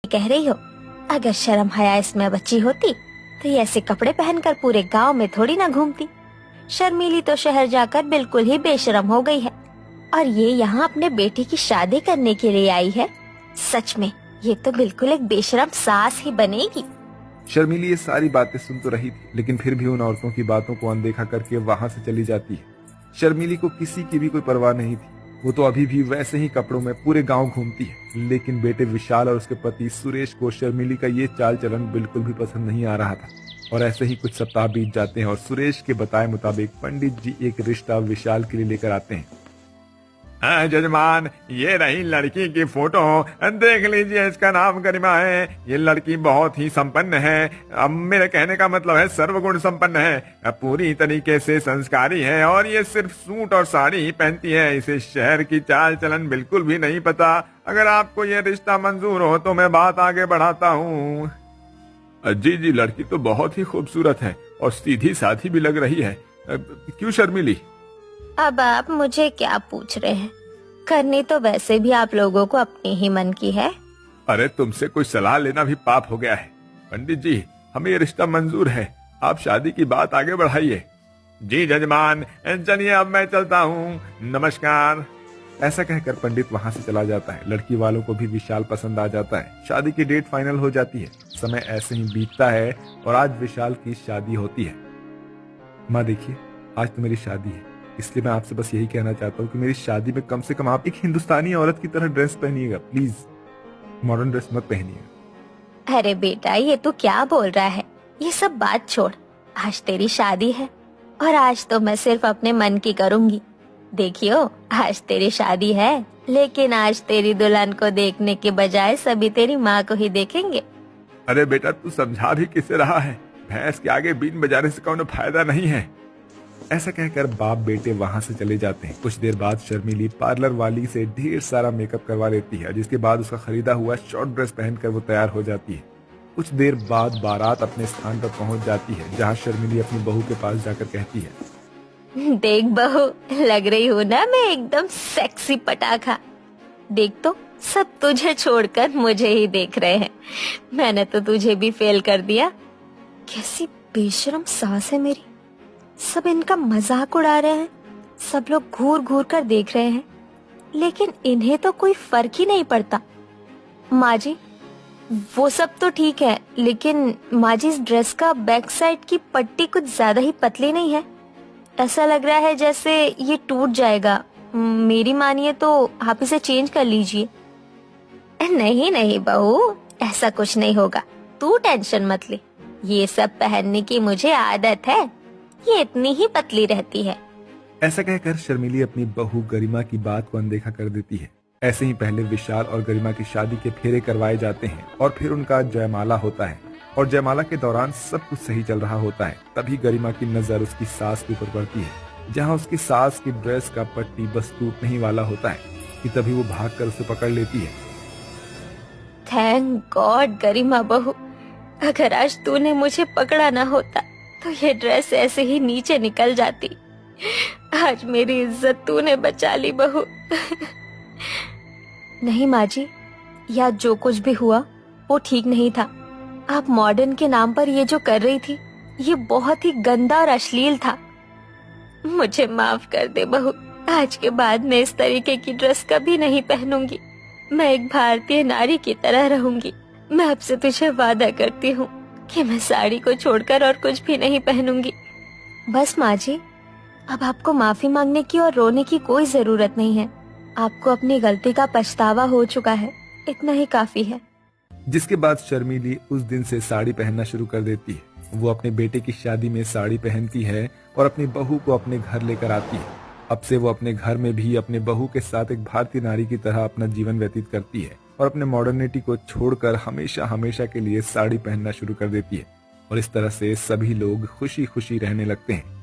कह रही हो? अगर शर्म हया इसमें बची होती तो ये ऐसे कपड़े पहनकर पूरे गांव में थोड़ी ना घूमती। शर्मीली तो शहर जाकर बिल्कुल ही बेशरम हो गई है और ये यहाँ अपने बेटे की शादी करने के लिए आई है। सच में ये तो बिल्कुल एक बेशरम सास ही बनेगी। शर्मीली ये सारी बातें सुन तो रही थी, लेकिन फिर भी उन औरतों की बातों को अनदेखा करके वहां से चली जाती है। शर्मीली को किसी की भी कोई परवाह नहीं थी। वो तो अभी भी वैसे ही कपड़ों में पूरे गांव घूमती है, लेकिन बेटे विशाल और उसके पति सुरेश को शर्मीली का ये चाल चलन बिल्कुल भी पसंद नहीं आ रहा था। और ऐसे ही कुछ सप्ताह बीत जाते हैं और सुरेश के बताए मुताबिक पंडित जी एक रिश्ता विशाल के लिए लेकर आते हैं। जजमान, ये रही लड़की की फोटो, देख लीजिए, इसका नाम गरिमा है। ये लड़की बहुत ही संपन्न है। अब मेरे कहने का मतलब है सर्वगुण संपन्न है, पूरी तरीके से संस्कारी है और ये सिर्फ सूट और साड़ी ही पहनती है। इसे शहर की चाल चलन बिल्कुल भी नहीं पता। अगर आपको ये रिश्ता मंजूर हो तो मैं बात आगे बढ़ाता हूँ। जी जी, लड़की तो बहुत ही खूबसूरत है और सीधी साधी भी लग रही है। क्यों शर्मीली? अब आप मुझे क्या पूछ रहे हैं? करनी तो वैसे भी आप लोगों को अपने ही मन की है। अरे तुमसे कोई सलाह लेना भी पाप हो गया है। पंडित जी, हमें ये रिश्ता मंजूर है, आप शादी की बात आगे बढ़ाइए। जी जजमान, चलिए अब मैं चलता हूँ, नमस्कार। ऐसा कहकर पंडित वहां से चला जाता है। लड़की वालों को भी विशाल पसंद आ जाता है। शादी की डेट फाइनल हो जाती है। समय ऐसे ही बीतता है और आज विशाल की शादी होती है। माँ देखिए, आज तो मेरी शादी है, इसलिए मैं आपसे बस यही कहना चाहता हूँ कि मेरी शादी में कम से कम आप एक हिंदुस्तानी औरत की तरह ड्रेस पहनिएगा, प्लीज। मॉडर्न ड्रेस मत पहनिएगा। अरे बेटा, ये तू क्या बोल रहा है? ये सब बात छोड़, आज तेरी शादी है और आज तो मैं सिर्फ अपने मन की करूंगी। देखियो, आज तेरी शादी है, लेकिन आज तेरी दुल्हन को देखने के बजाय सभी तेरी माँ को ही देखेंगे। अरे बेटा, तू समझा भी किसे रहा है? भैंस के आगे बीन बजाने से कोई फायदा नहीं है। ऐसा कहकर बाप बेटे वहां से चले जाते हैं। कुछ देर बाद शर्मीली पार्लर वाली से ढेर सारा मेकअप करवा लेती है, जिसके बाद उसका खरीदा हुआ शॉर्ट ड्रेस पहनकर वो तैयार हो जाती है। कुछ देर बाद बारात अपने स्थान पर पहुंच जाती है, जहां शर्मीली अपनी बहू के पास जाकर कहती है, देख बहू, लग रही हूँ ना मैं एकदम सेक्सी पटाखा। देख तो, सब तुझे छोड़कर मुझे ही देख रहे हैं। मैंने तो तुझे भी फेल कर दिया। कैसी बेशरम सास है मेरी। सब इनका मजाक उड़ा रहे हैं, सब लोग घूर घूर कर देख रहे हैं, लेकिन इन्हें तो कोई फर्क ही नहीं पड़ता। माँ जी, वो सब तो ठीक है, लेकिन माँ जी इस ड्रेस का बैक साइड की पट्टी कुछ ज्यादा ही पतली नहीं है? ऐसा लग रहा है जैसे ये टूट जाएगा। मेरी मानिए तो आप इसे चेंज कर लीजिए। नहीं नहीं बहू, ऐसा कुछ नहीं होगा, तू टेंशन मत ले। ये सब पहनने की मुझे आदत है, ये इतनी ही पतली रहती है। ऐसा कहकर शर्मीली अपनी बहू गरिमा की बात को अनदेखा कर देती है। ऐसे ही पहले विशाल और गरिमा की शादी के फेरे करवाए जाते हैं और फिर उनका जयमाला होता है। और जयमाला के दौरान सब कुछ सही चल रहा होता है। तभी गरिमा की नजर उसकी सास के ऊपर पड़ती है, जहाँ उसकी सास की ड्रेस का पट्टी बस टूटने ही वाला होता है कि तभी वो भागकर उसे पकड़ लेती है। थैंक गॉड गरिमा बहू, अगर आज तूने मुझे पकड़ा ना होता तो ये ड्रेस ऐसे ही नीचे निकल जाती। आज मेरी इज्जत तूने बचा ली बहू। नहीं माँ जी, या जो कुछ भी हुआ वो ठीक नहीं था। आप मॉडर्न के नाम पर ये जो कर रही थी, ये बहुत ही गंदा और अश्लील था। मुझे माफ कर दे बहू, आज के बाद मैं इस तरीके की ड्रेस कभी नहीं पहनूंगी। मैं एक भारतीय नारी की तरह रहूंगी। मैं अब से तुझे वादा करती हूँ कि मैं साड़ी को छोड़कर और कुछ भी नहीं पहनूंगी। बस माँ जी, अब आपको माफी मांगने की और रोने की कोई जरूरत नहीं है। आपको अपनी गलती का पछतावा हो चुका है, इतना ही काफी है। जिसके बाद शर्मीली उस दिन से साड़ी पहनना शुरू कर देती है। वो अपने बेटे की शादी में साड़ी पहनती है और अपनी बहू को अपने घर लेकर आती है। अब से वो अपने घर में भी अपने बहू के साथ एक भारतीय नारी की तरह अपना जीवन व्यतीत करती है और अपने मॉडर्निटी को छोड़कर हमेशा हमेशा के लिए साड़ी पहनना शुरू कर देती है। और इस तरह से सभी लोग खुशी खुशी रहने लगते हैं।